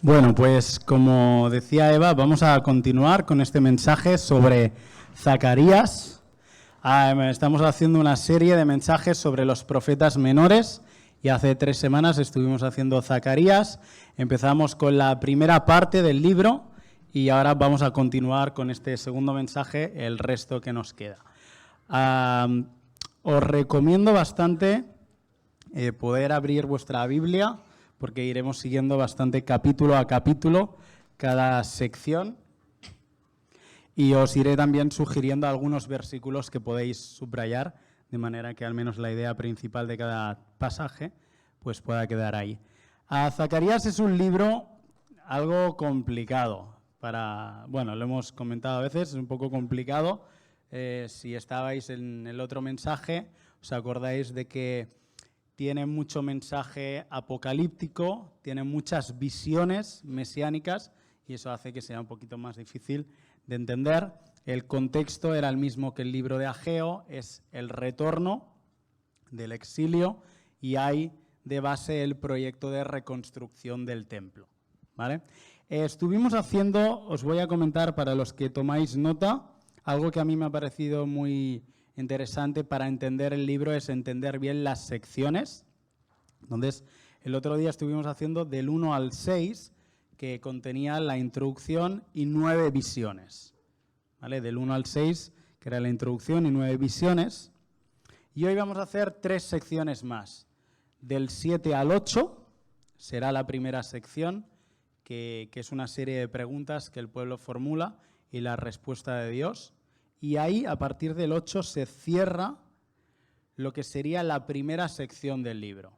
Bueno, pues como decía Eva, vamos a continuar con este mensaje sobre Zacarías. Estamos haciendo una serie de mensajes sobre los profetas menores y hace 3 semanas estuvimos haciendo Zacarías. Empezamos con la primera parte del libro y ahora vamos a continuar con este segundo mensaje, el resto que nos queda. Os recomiendo bastante poder abrir vuestra Biblia, porque iremos siguiendo bastante capítulo a capítulo cada sección. Y os iré también sugiriendo algunos versículos que podéis subrayar, de manera que al menos la idea principal de cada pasaje pues pueda quedar ahí. Zacarías es un libro algo complicado. Lo hemos comentado a veces, es un poco complicado. Si estabais en el otro mensaje, os acordáis de que tiene mucho mensaje apocalíptico, tiene muchas visiones mesiánicas y eso hace que sea un poquito más difícil de entender. El contexto era el mismo que el libro de Ageo, es el retorno del exilio y hay de base el proyecto de reconstrucción del templo, ¿vale? Estuvimos haciendo, os voy a comentar para los que tomáis nota, algo que a mí me ha parecido muy interesante para entender el libro es entender bien las secciones. Entonces, el otro día estuvimos haciendo del 1 al 6, que contenía la introducción y 9 visiones. ¿Vale? Del 1 al 6, que era la introducción y 9 visiones. Y hoy vamos a hacer 3 secciones más. Del 7 al 8 será la primera sección, que es una serie de preguntas que el pueblo formula y la respuesta de Dios. Y ahí, a partir del 8, se cierra lo que sería la primera sección del libro.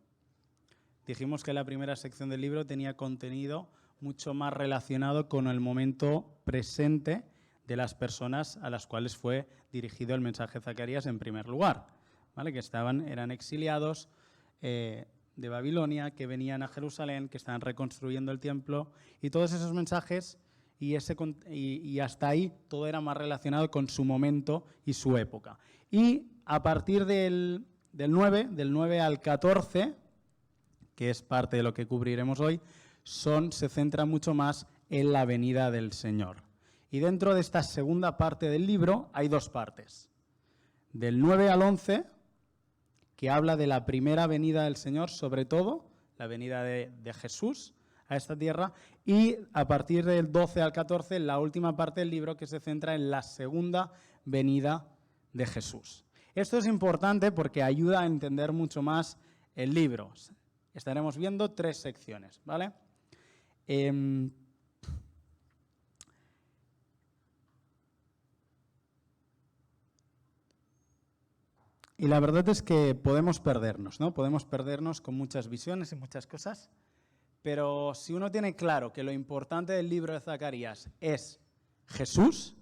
Dijimos que la primera sección del libro tenía contenido mucho más relacionado con el momento presente de las personas a las cuales fue dirigido el mensaje de Zacarías en primer lugar, ¿vale? Que eran exiliados de Babilonia, que venían a Jerusalén, que estaban reconstruyendo el templo, y todos esos mensajes y hasta ahí todo era más relacionado con su momento y su época. Y a partir del 9 al 14, que es parte de lo que cubriremos hoy, se centra mucho más en la venida del Señor. Y dentro de esta segunda parte del libro hay 2 partes. Del 9 al 11, que habla de la primera venida del Señor, sobre todo la venida de Jesús a esta tierra, y a partir del 12 al 14, la última parte del libro que se centra en la segunda venida de Jesús. Esto es importante porque ayuda a entender mucho más el libro. Estaremos viendo 3 secciones, ¿vale? Y la verdad es que podemos perdernos, ¿no? Podemos perdernos con muchas visiones y muchas cosas. Pero si uno tiene claro que lo importante del libro de Zacarías es Jesús,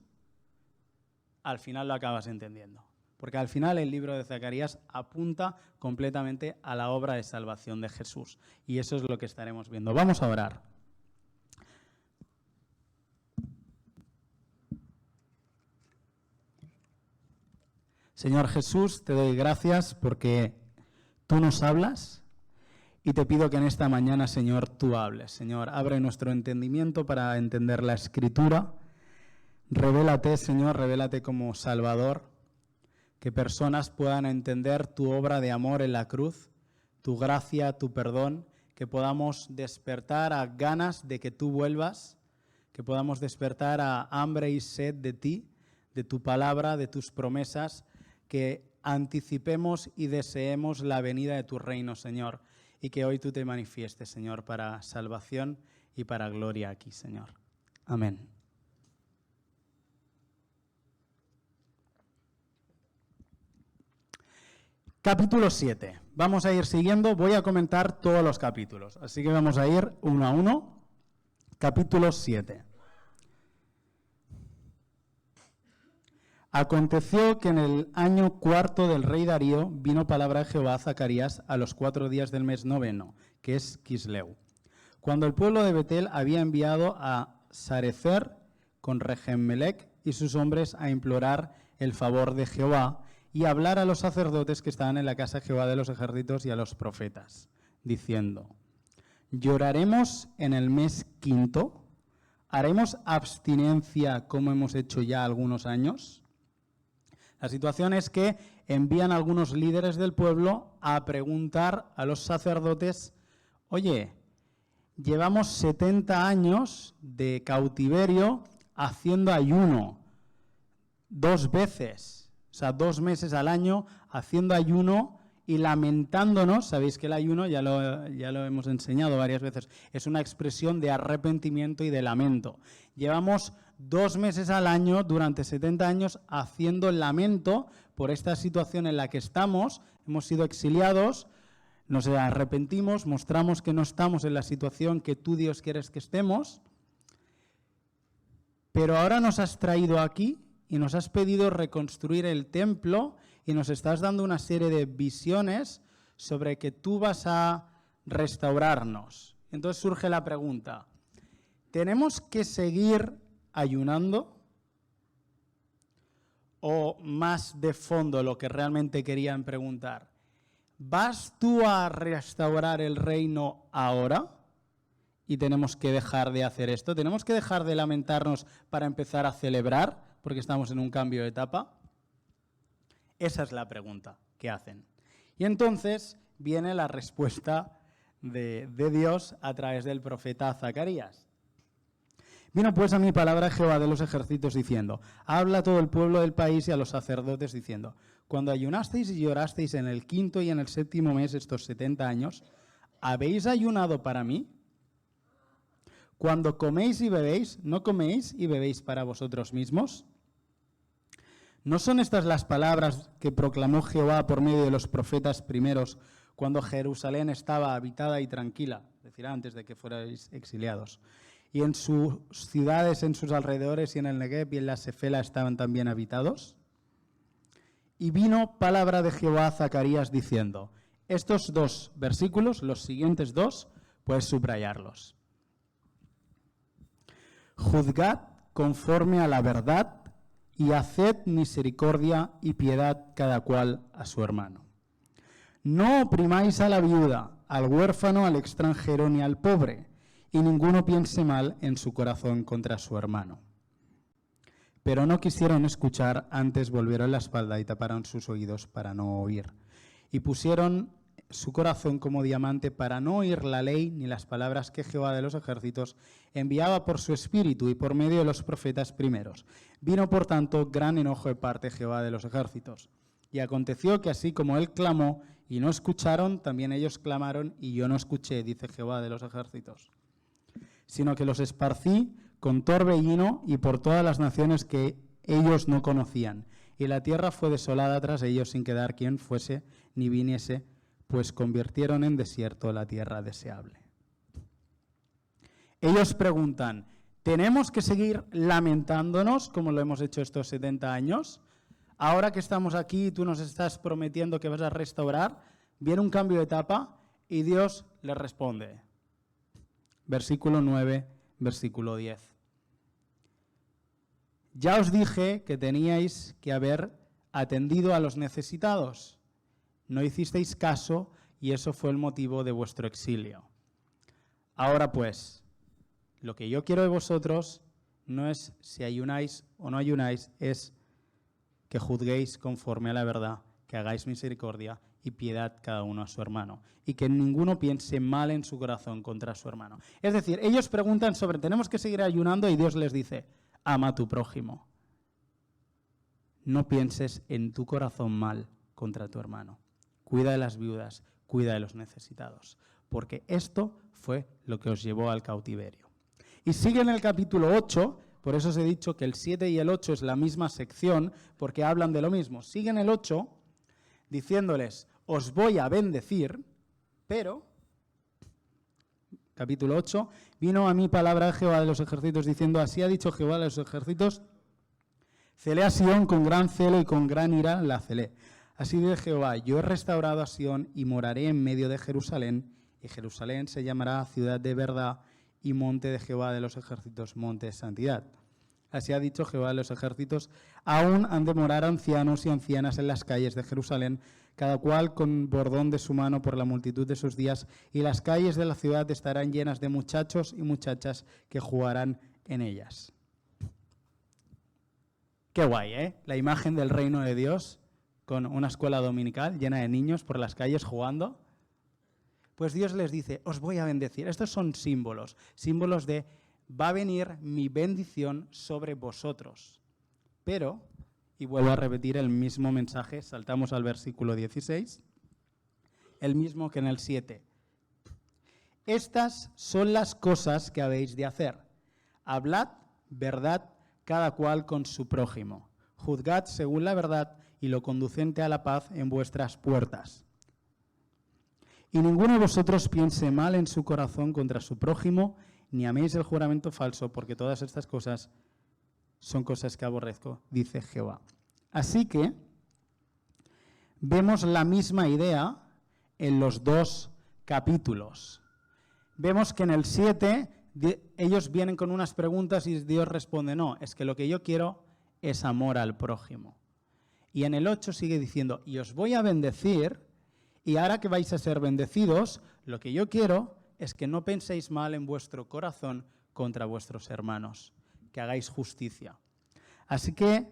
al final lo acabas entendiendo. Porque al final el libro de Zacarías apunta completamente a la obra de salvación de Jesús. Y eso es lo que estaremos viendo. Vamos a orar. Señor Jesús, te doy gracias porque tú nos hablas. Y te pido que en esta mañana, Señor, tú hables. Señor, abre nuestro entendimiento para entender la Escritura. Revélate, Señor, revélate como Salvador. Que personas puedan entender tu obra de amor en la cruz, tu gracia, tu perdón. Que podamos despertar a ganas de que tú vuelvas. Que podamos despertar a hambre y sed de ti, de tu palabra, de tus promesas. Que anticipemos y deseemos la venida de tu reino, Señor. Y que hoy tú te manifiestes, Señor, para salvación y para gloria aquí, Señor. Amén. Capítulo 7. Vamos a ir siguiendo, voy a comentar todos los capítulos, así que vamos a ir uno a uno. Capítulo 7. Aconteció que en el año 4 del rey Darío vino palabra de Jehová a Zacarías a los 4 días del mes 9, que es Quisleu, cuando el pueblo de Betel había enviado a Sarecer con Regem-melec y sus hombres a implorar el favor de Jehová y a hablar a los sacerdotes que estaban en la casa de Jehová de los ejércitos y a los profetas, diciendo: Lloraremos en el mes quinto. ¿Haremos abstinencia como hemos hecho ya algunos años? La situación es que envían a algunos líderes del pueblo a preguntar a los sacerdotes, oye, llevamos 70 años de cautiverio haciendo ayuno 2 veces, o sea, 2 meses al año haciendo ayuno y lamentándonos. Sabéis que el ayuno, ya lo hemos enseñado varias veces, es una expresión de arrepentimiento y de lamento. Llevamos 2 meses al año durante 70 años haciendo el lamento por esta situación en la que estamos, hemos sido exiliados, nos arrepentimos, mostramos que no estamos en la situación que tú, Dios, quieres que estemos, pero ahora nos has traído aquí y nos has pedido reconstruir el templo y nos estás dando una serie de visiones sobre que tú vas a restaurarnos. Entonces surge la pregunta, ¿tenemos que seguir ayunando? O más de fondo lo que realmente querían preguntar, ¿vas tú a restaurar el reino ahora? Y tenemos que dejar de hacer esto, tenemos que dejar de lamentarnos para empezar a celebrar, porque estamos en un cambio de etapa. Esa es la pregunta que hacen. Y entonces viene la respuesta de Dios a través del profeta Zacarías. Vino pues a mí palabra de Jehová de los ejércitos diciendo, habla a todo el pueblo del país y a los sacerdotes diciendo, cuando ayunasteis y llorasteis en el 5º y en el 7º mes estos 70 años, ¿habéis ayunado para mí? Cuando coméis y bebéis, ¿no coméis y bebéis para vosotros mismos? ¿No son estas las palabras que proclamó Jehová por medio de los profetas primeros cuando Jerusalén estaba habitada y tranquila? Es decir, antes de que fuerais exiliados. Y en sus ciudades, en sus alrededores y en el Negev y en la Sefela estaban también habitados. Y vino palabra de Jehová a Zacarías diciendo, estos 2 versículos, los siguientes 2, puedes subrayarlos. Juzgad conforme a la verdad y haced misericordia y piedad cada cual a su hermano. No oprimáis a la viuda, al huérfano, al extranjero ni al pobre, y ninguno piense mal en su corazón contra su hermano. Pero no quisieron escuchar, antes volvieron la espalda y taparon sus oídos para no oír. Y pusieron su corazón como diamante para no oír la ley ni las palabras que Jehová de los ejércitos enviaba por su espíritu y por medio de los profetas primeros. Vino, por tanto, gran enojo de parte de Jehová de los ejércitos. Y aconteció que así como él clamó y no escucharon, también ellos clamaron y yo no escuché, dice Jehová de los ejércitos. Sino que los esparcí con torbellino y por todas las naciones que ellos no conocían. Y la tierra fue desolada tras ellos sin quedar quien fuese ni viniese, pues convirtieron en desierto la tierra deseable. Ellos preguntan, ¿tenemos que seguir lamentándonos como lo hemos hecho estos 70 años? Ahora que estamos aquí y tú nos estás prometiendo que vas a restaurar, viene un cambio de etapa y Dios les responde. Versículo 9, versículo 10. Ya os dije que teníais que haber atendido a los necesitados. No hicisteis caso y eso fue el motivo de vuestro exilio. Ahora pues, lo que yo quiero de vosotros no es si ayunáis o no ayunáis, es que juzguéis conforme a la verdad, que hagáis misericordia y piedad cada uno a su hermano, y que ninguno piense mal en su corazón contra su hermano. Es decir, ellos preguntan sobre, ¿tenemos que seguir ayunando? Y Dios les dice, ama a tu prójimo. No pienses en tu corazón mal contra tu hermano. Cuida de las viudas, cuida de los necesitados, porque esto fue lo que os llevó al cautiverio. Y sigue en el capítulo 8, por eso os he dicho que el 7 y el 8 es la misma sección, porque hablan de lo mismo. Sigue en el 8 diciéndoles, os voy a bendecir, pero, capítulo 8, vino a mí palabra de Jehová de los ejércitos diciendo, así ha dicho Jehová de los ejércitos, celé a Sión con gran celo y con gran ira la celé. Así dice Jehová, yo he restaurado a Sión y moraré en medio de Jerusalén, y Jerusalén se llamará ciudad de verdad y monte de Jehová de los ejércitos, monte de santidad. Así ha dicho Jehová de los ejércitos, aún han de morar ancianos y ancianas en las calles de Jerusalén, cada cual con bordón de su mano por la multitud de sus días, y las calles de la ciudad estarán llenas de muchachos y muchachas que jugarán en ellas. Qué guay, ¿eh? La imagen del reino de Dios con una escuela dominical llena de niños por las calles jugando. Pues Dios les dice, os voy a bendecir. Estos son símbolos, símbolos de va a venir mi bendición sobre vosotros. Pero, y vuelvo a repetir el mismo mensaje, saltamos al versículo 16, el mismo que en el 7. Estas son las cosas que habéis de hacer. Hablad verdad cada cual con su prójimo. Juzgad según la verdad y lo conducente a la paz en vuestras puertas. Y ninguno de vosotros piense mal en su corazón contra su prójimo, ni améis el juramento falso, porque todas estas cosas son cosas que aborrezco, dice Jehová. Así que vemos la misma idea en los dos capítulos. Vemos que en el 7 ellos vienen con unas preguntas y Dios responde, no, es que lo que yo quiero es amor al prójimo. Y en el 8 sigue diciendo, y os voy a bendecir, y ahora que vais a ser bendecidos, lo que yo quiero es que no penséis mal en vuestro corazón contra vuestros hermanos, que hagáis justicia. Así que,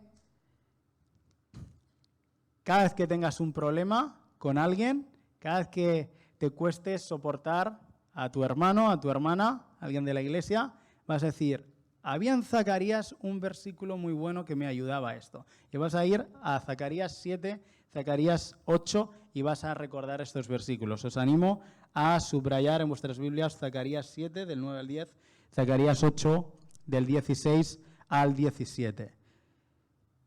cada vez que tengas un problema con alguien, cada vez que te cueste soportar a tu hermano, a tu hermana, a alguien de la iglesia, vas a decir, había en Zacarías un versículo muy bueno que me ayudaba a esto. Y vas a ir a Zacarías 7, Zacarías 8 y vas a recordar estos versículos. Os animo a subrayar en vuestras Biblias Zacarías 7, del 9 al 10, Zacarías 8, del 16 al 17.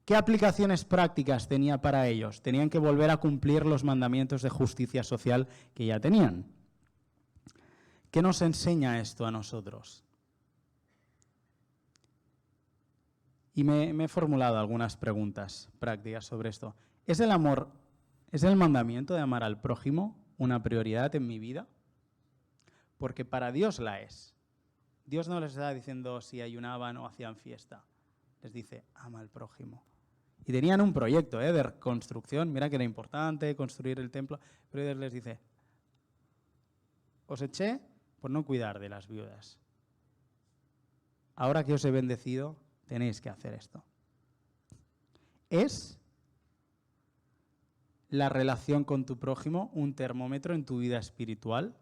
¿Qué aplicaciones prácticas tenía para ellos? Tenían que volver a cumplir los mandamientos de justicia social que ya tenían. ¿Qué nos enseña esto a nosotros? Y me he formulado algunas preguntas prácticas sobre esto. ¿Es el mandamiento de amar al prójimo una prioridad en mi vida? Porque para Dios la es. Dios no les está diciendo si ayunaban o hacían fiesta. Les dice, ama al prójimo. Y tenían un proyecto de reconstrucción. Mira que era importante construir el templo. Pero Dios les dice, os eché por no cuidar de las viudas. Ahora que os he bendecido, tenéis que hacer esto. ¿Es la relación con tu prójimo un termómetro en tu vida espiritual?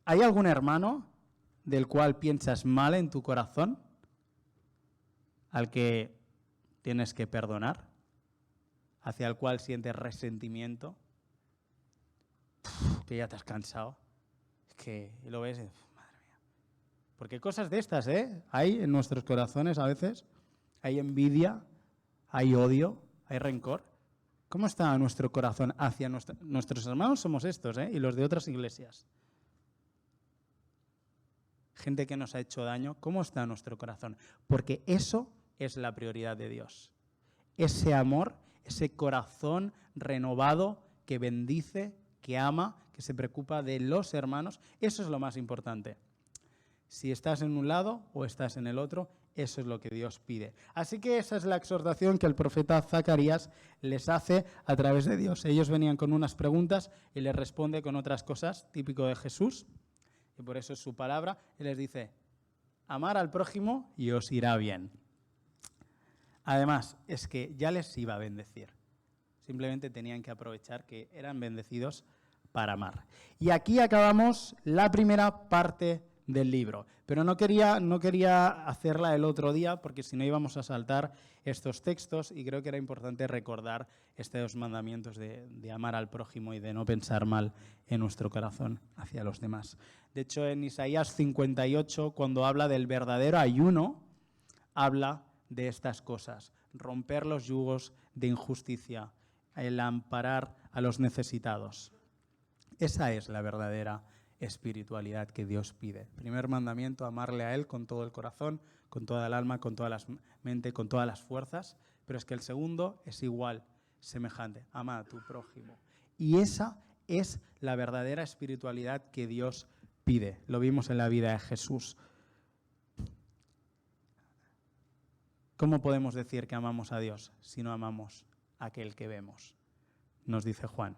¿Hay algún hermano del cual piensas mal en tu corazón, al que tienes que perdonar, hacia el cual sientes resentimiento, que ya te has cansado, que lo ves, madre mía? Porque cosas de estas, hay en nuestros corazones a veces, hay envidia, hay odio, hay rencor. ¿Cómo está nuestro corazón hacia nuestros hermanos? Somos estos, y los de otras iglesias. Gente que nos ha hecho daño, ¿cómo está nuestro corazón? Porque eso es la prioridad de Dios. Ese amor, ese corazón renovado que bendice, que ama, que se preocupa de los hermanos, eso es lo más importante. Si estás en un lado o estás en el otro, eso es lo que Dios pide. Así que esa es la exhortación que el profeta Zacarías les hace a través de Dios. Ellos venían con unas preguntas y les responde con otras cosas, típico de Jesús, y por eso es su palabra, y les dice, amar al prójimo y os irá bien. Además, es que ya les iba a bendecir. Simplemente tenían que aprovechar que eran bendecidos para amar. Y aquí acabamos la primera parte del libro. Pero no quería hacerla el otro día porque si no íbamos a saltar estos textos y creo que era importante recordar estos mandamientos de amar al prójimo y de no pensar mal en nuestro corazón hacia los demás. De hecho, en Isaías 58, cuando habla del verdadero ayuno, habla de estas cosas: romper los yugos de injusticia, el amparar a los necesitados. Esa es la verdadera espiritualidad que Dios pide. Primer mandamiento, amarle a Él con todo el corazón, con toda el alma, con toda la mente, con todas las fuerzas. Pero es que el segundo es igual, semejante, ama a tu prójimo. Y esa es la verdadera espiritualidad que Dios pide. Lo vimos en la vida de Jesús. ¿Cómo podemos decir que amamos a Dios si no amamos a aquel que vemos? Nos dice Juan.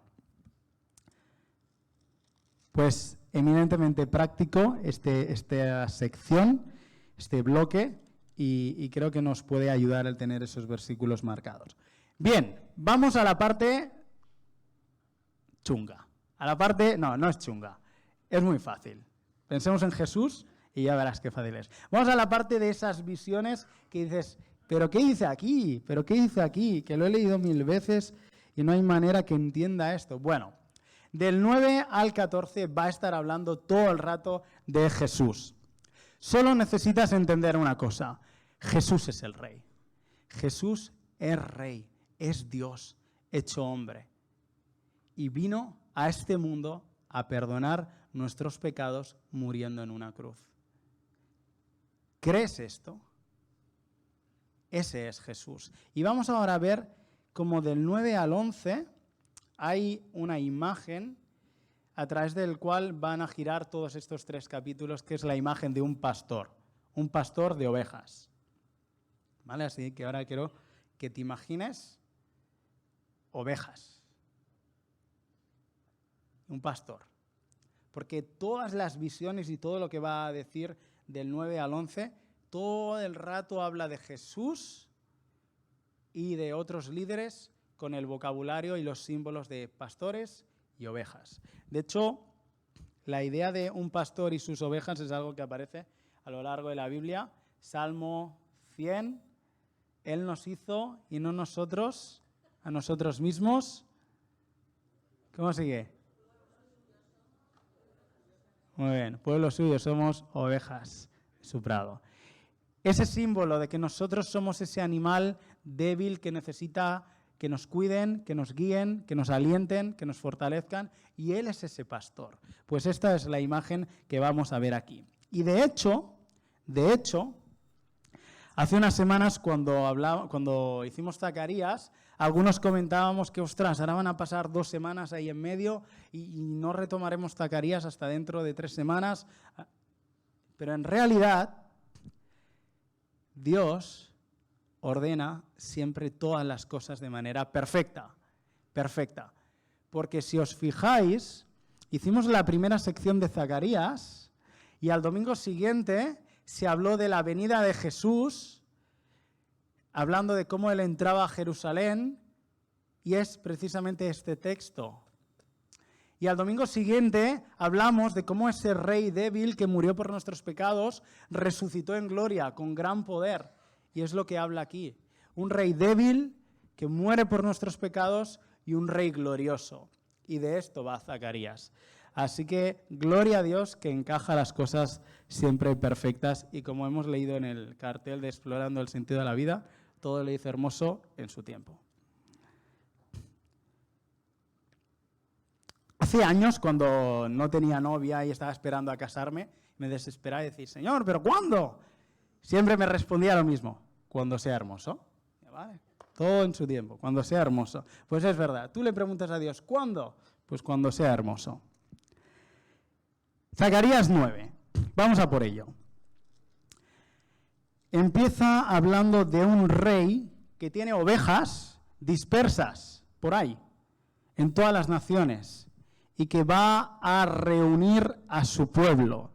Pues eminentemente práctico esta sección, este bloque, y creo que nos puede ayudar el tener esos versículos marcados. Bien, vamos a la parte chunga. No es chunga, es muy fácil. Pensemos en Jesús y ya verás qué fácil es. Vamos a la parte de esas visiones que dices, ¿pero qué dice aquí? ¿Pero qué dice aquí? Que lo he leído 1000 veces y no hay manera que entienda esto. Bueno, del 9 al 14 va a estar hablando todo el rato de Jesús. Solo necesitas entender una cosa. Jesús es el Rey. Jesús es Rey, es Dios hecho hombre. Y vino a este mundo a perdonar nuestros pecados muriendo en una cruz. ¿Crees esto? Ese es Jesús. Y vamos ahora a ver cómo del 9 al 11 hay una imagen a través del cual van a girar todos estos 3 capítulos, que es la imagen de un pastor de ovejas. ¿Vale? Así que ahora quiero que te imagines ovejas. Un pastor. Porque todas las visiones y todo lo que va a decir del 9 al 11, todo el rato habla de Jesús y de otros líderes con el vocabulario y los símbolos de pastores y ovejas. De hecho, la idea de un pastor y sus ovejas es algo que aparece a lo largo de la Biblia. Salmo 100, Él nos hizo y no nosotros, a nosotros mismos. ¿Cómo sigue? Muy bien, pueblo suyo, somos ovejas de su prado. Ese símbolo de que nosotros somos ese animal débil que necesita que nos cuiden, que nos guíen, que nos alienten, que nos fortalezcan, y Él es ese pastor. Pues esta es la imagen que vamos a ver aquí. Y de hecho, hace unas semanas cuando hicimos Zacarías, algunos comentábamos que, ostras, ahora van a pasar 2 semanas ahí en medio y no retomaremos Zacarías hasta dentro de 3 semanas. Pero en realidad, Dios ordena siempre todas las cosas de manera perfecta. Porque si os fijáis, hicimos la primera sección de Zacarías y al domingo siguiente se habló de la venida de Jesús, hablando de cómo Él entraba a Jerusalén, y es precisamente este texto. Y al domingo siguiente hablamos de cómo ese rey débil que murió por nuestros pecados resucitó en gloria, con gran poder. Y es lo que habla aquí. Un rey débil que muere por nuestros pecados y un rey glorioso. Y de esto va Zacarías. Así que gloria a Dios que encaja las cosas siempre perfectas. Y como hemos leído en el cartel de Explorando el sentido de la vida, todo lo hizo hermoso en su tiempo. Hace años, cuando no tenía novia y estaba esperando a casarme, me desesperaba y decía, Señor, ¿pero cuándo? Siempre me respondía lo mismo, cuando sea hermoso. ¿Vale? Todo en su tiempo, cuando sea hermoso. Pues es verdad, tú le preguntas a Dios, ¿cuándo? Pues cuando sea hermoso. Zacarías 9, vamos a por ello. Empieza hablando de un rey que tiene ovejas dispersas por ahí, en todas las naciones, y que va a reunir a su pueblo.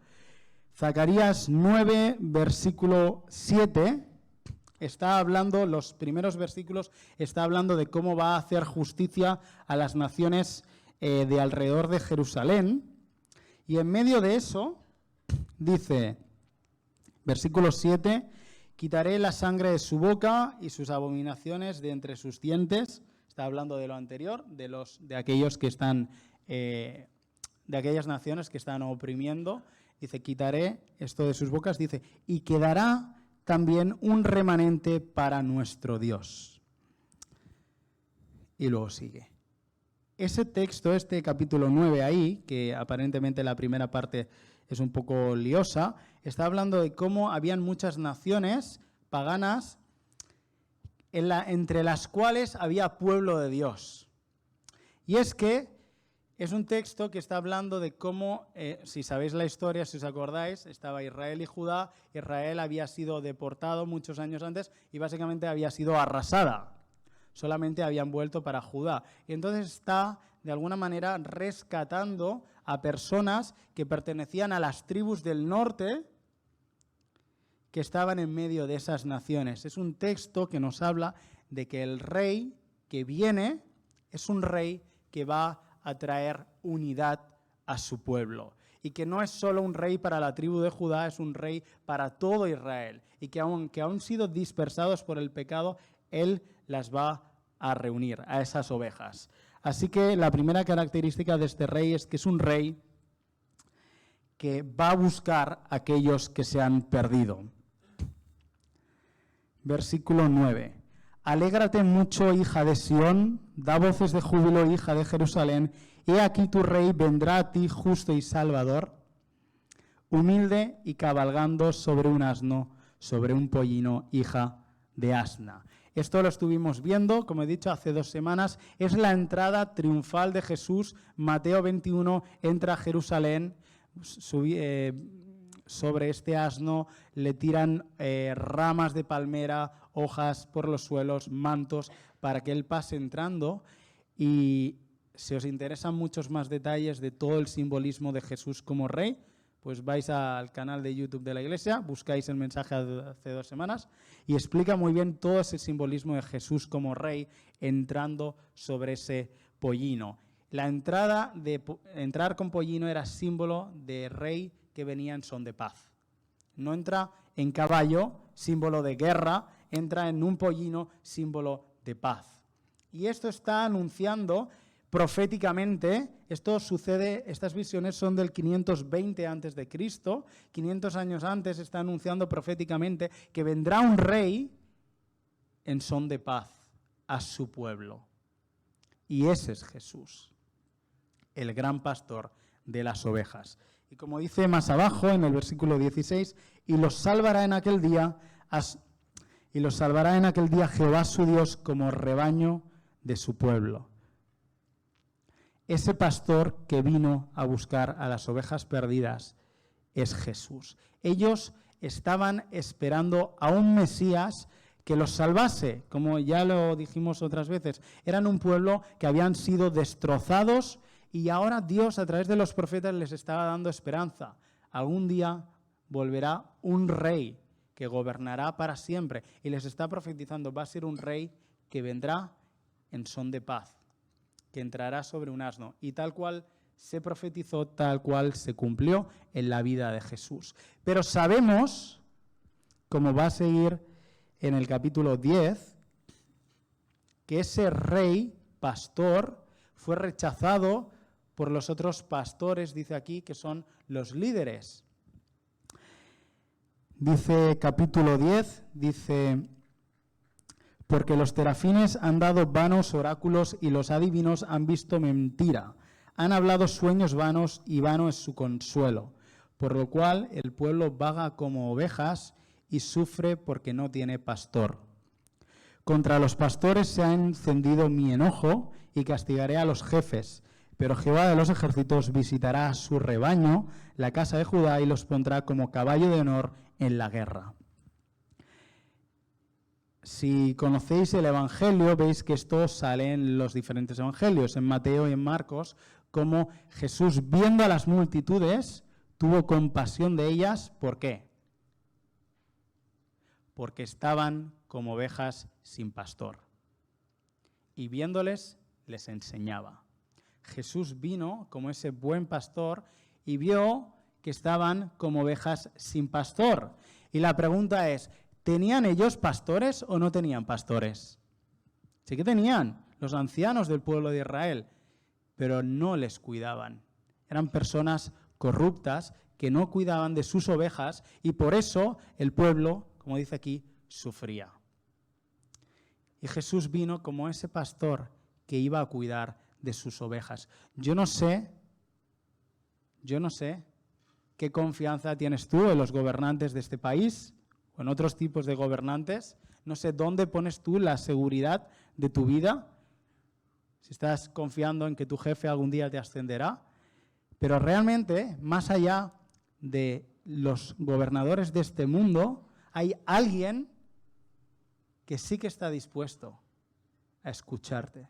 Zacarías 9, versículo 7, está hablando, los primeros versículos, está hablando de cómo va a hacer justicia a las naciones de alrededor de Jerusalén. Y en medio de eso, dice, versículo 7, quitaré la sangre de su boca y sus abominaciones de entre sus dientes. Está hablando de lo anterior, de aquellos que están, de aquellas naciones que están oprimiendo. Dice, quitaré esto de sus bocas, dice, y quedará también un remanente para nuestro Dios. Y luego sigue. Ese texto, este capítulo 9 ahí, que aparentemente la primera parte es un poco liosa, está hablando de cómo habían muchas naciones paganas entre las cuales había pueblo de Dios. Y es que Es un texto que está hablando de cómo, si sabéis la historia, si os acordáis, estaba Israel y Judá. Israel había sido deportado muchos años antes y básicamente había sido arrasada. Solamente habían vuelto para Judá. Y entonces está, de alguna manera, rescatando a personas que pertenecían a las tribus del norte que estaban en medio de esas naciones. Es un texto que nos habla de que el rey que viene es un rey que va a traer unidad a su pueblo. Y que no es solo un rey para la tribu de Judá, es un rey para todo Israel. Y que aunque han sido dispersados por el pecado, Él las va a reunir, a esas ovejas. Así que la primera característica de este rey es que es un rey que va a buscar a aquellos que se han perdido. Versículo 9. Alégrate mucho, hija de Sión, da voces de júbilo, hija de Jerusalén. He aquí tu rey vendrá a ti, justo y salvador, humilde y cabalgando sobre un asno, sobre un pollino, hija de asna. Esto lo estuvimos viendo, como he dicho, hace 2 semanas. Es la entrada triunfal de Jesús. Mateo 21 entra a Jerusalén, sobre este asno le tiran ramas de palmera, hojas por los suelos, mantos, para que él pase entrando. Y si os interesan muchos más detalles de todo el simbolismo de Jesús como rey, pues vais al canal de YouTube de la iglesia, buscáis el mensaje de hace 2 semanas y explica muy bien todo ese simbolismo de Jesús como rey entrando sobre ese pollino. La entrar con pollino era símbolo de rey que venía en son de paz. No entra en caballo, símbolo de guerra, entra en un pollino, símbolo de paz. Y esto está anunciando proféticamente, esto sucede, estas visiones son del 520 a.C., 500 años antes está anunciando proféticamente que vendrá un rey en son de paz a su pueblo. Y ese es Jesús, el gran pastor de las ovejas. Y como dice más abajo en el versículo 16, y los salvará en aquel día Jehová su Dios como rebaño de su pueblo. Ese pastor que vino a buscar a las ovejas perdidas es Jesús. Ellos estaban esperando a un Mesías que los salvase, como ya lo dijimos otras veces. Eran un pueblo que habían sido destrozados y ahora Dios a través de los profetas les estaba dando esperanza. Algún día volverá un rey que gobernará para siempre y les está profetizando, va a ser un rey que vendrá en son de paz, que entrará sobre un asno. Y tal cual se profetizó, tal cual se cumplió en la vida de Jesús. Pero sabemos, como va a seguir en el capítulo 10, que ese rey pastor fue rechazado por los otros pastores, dice aquí, que son los líderes. Dice capítulo 10, dice: porque los terafines han dado vanos oráculos y los adivinos han visto mentira. Han hablado sueños vanos y vano es su consuelo. Por lo cual el pueblo vaga como ovejas y sufre porque no tiene pastor. Contra los pastores se ha encendido mi enojo y castigaré a los jefes. Pero Jehová de los ejércitos visitará a su rebaño, la casa de Judá, y los pondrá como caballo de honor en la guerra. Si conocéis el Evangelio, veis que esto sale en los diferentes Evangelios, en Mateo y en Marcos, como Jesús, viendo a las multitudes, tuvo compasión de ellas. ¿Por qué? Porque estaban como ovejas sin pastor. Y viéndoles, les enseñaba. Jesús vino como ese buen pastor y vio que estaban como ovejas sin pastor. Y la pregunta es, ¿tenían ellos pastores o no tenían pastores? Sí que tenían, los ancianos del pueblo de Israel, pero no les cuidaban. Eran personas corruptas que no cuidaban de sus ovejas y por eso el pueblo, como dice aquí, sufría. Y Jesús vino como ese pastor que iba a cuidar de sus ovejas. Yo no sé qué confianza tienes tú en los gobernantes de este país o en otros tipos de gobernantes. No sé dónde pones tú la seguridad de tu vida. si estás confiando en que tu jefe algún día te ascenderá, pero realmente, más allá de los gobernadores de este mundo, hay alguien que sí que está dispuesto a escucharte,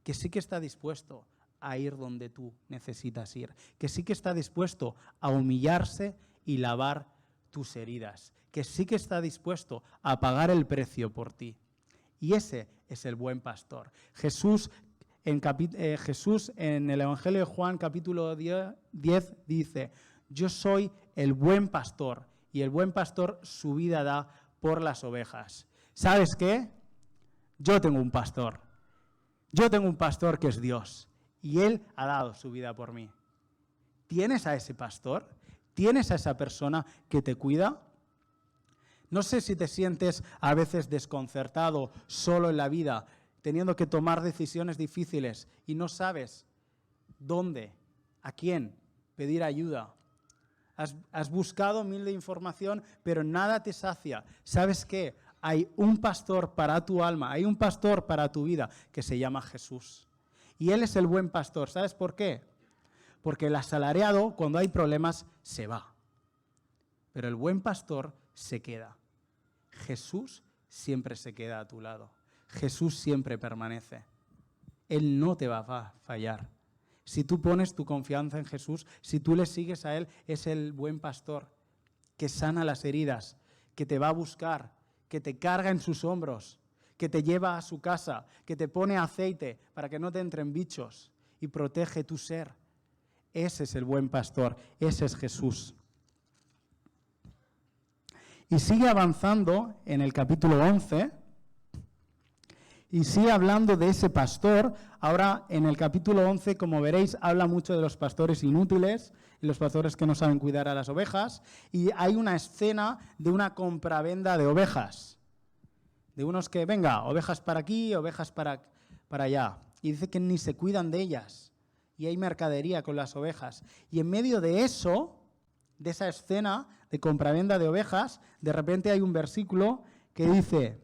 que sí que está dispuesto a ir donde tú necesitas ir, que sí que está dispuesto a humillarse y lavar tus heridas, que sí que está dispuesto a pagar el precio por ti. Y ese es el buen pastor. Jesús en el Evangelio de Juan, capítulo 10, dice: yo soy el buen pastor, y el buen pastor su vida da por las ovejas. ¿Sabes qué? Yo tengo un pastor. Yo tengo un pastor que es Dios, y Él ha dado su vida por mí. ¿Tienes a ese pastor? ¿Tienes a esa persona que te cuida? No sé si te sientes a veces desconcertado, solo en la vida, teniendo que tomar decisiones difíciles y no sabes dónde, a quién pedir ayuda. Has buscado mil de información, pero nada te sacia. ¿Sabes qué? Hay un pastor para tu alma, hay un pastor para tu vida que se llama Jesús. Y Él es el buen pastor. ¿Sabes por qué? Porque el asalariado, cuando hay problemas, se va. Pero el buen pastor se queda. Jesús siempre se queda a tu lado. Jesús siempre permanece. Él no te va a fallar. Si tú pones tu confianza en Jesús, si tú le sigues a Él, es el buen pastor que sana las heridas, que te va a buscar, que te carga en sus hombros, que te lleva a su casa, que te pone aceite para que no te entren bichos y protege tu ser. Ese es el buen pastor, ese es Jesús. Y sigue avanzando en el capítulo 11 y sigue hablando de ese pastor. Ahora en el capítulo 11, como veréis, habla mucho de los pastores inútiles y los pastores que no saben cuidar a las ovejas. Y hay una escena de una compravenda de ovejas. De unos que, venga, ovejas para aquí, ovejas para allá. Y dice que ni se cuidan de ellas. Y hay mercadería con las ovejas. Y en medio de eso, de esa escena de compravenda de ovejas, de repente hay un versículo que dice,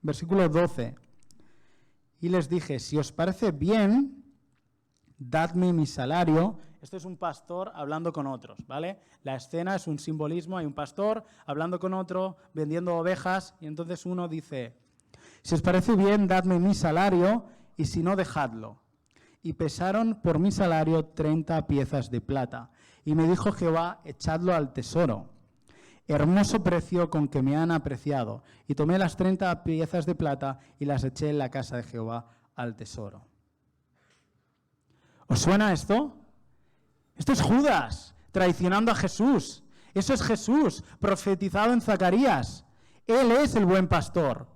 versículo 12, y les dije, si os parece bien, dadme mi salario. Esto es un pastor hablando con otros, ¿vale? La escena es un simbolismo, hay un pastor hablando con otro, vendiendo ovejas, y entonces uno dice, si os parece bien, dadme mi salario, y si no, dejadlo. Y pesaron por mi salario 30 piezas de plata. Y me dijo Jehová, echadlo al tesoro. Hermoso precio con que me han apreciado. Y tomé las 30 piezas de plata y las eché en la casa de Jehová al tesoro. ¿Os suena esto? Esto es Judas traicionando a Jesús. Eso es Jesús profetizado en Zacarías. Él es el buen pastor.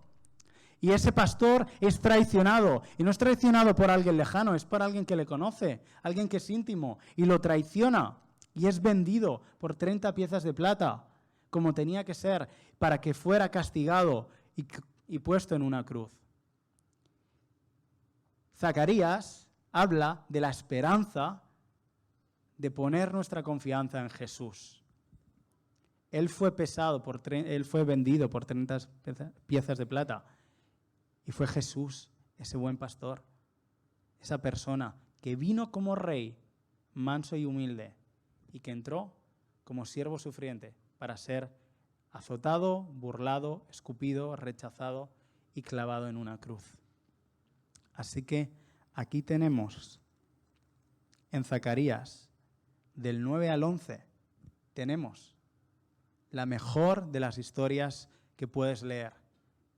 Y ese pastor es traicionado. Y no es traicionado por alguien lejano, es por alguien que le conoce, alguien que es íntimo. Y lo traiciona. Y es vendido por 30 piezas de plata, como tenía que ser, para que fuera castigado y puesto en una cruz. Zacarías habla de la esperanza de poner nuestra confianza en Jesús. Él fue vendido por 30 piezas de plata. Y fue Jesús, ese buen pastor, esa persona que vino como rey, manso y humilde, y que entró como siervo sufriente para ser azotado, burlado, escupido, rechazado y clavado en una cruz. Así que aquí tenemos en Zacarías, del 9 al 11, tenemos la mejor de las historias que puedes leer,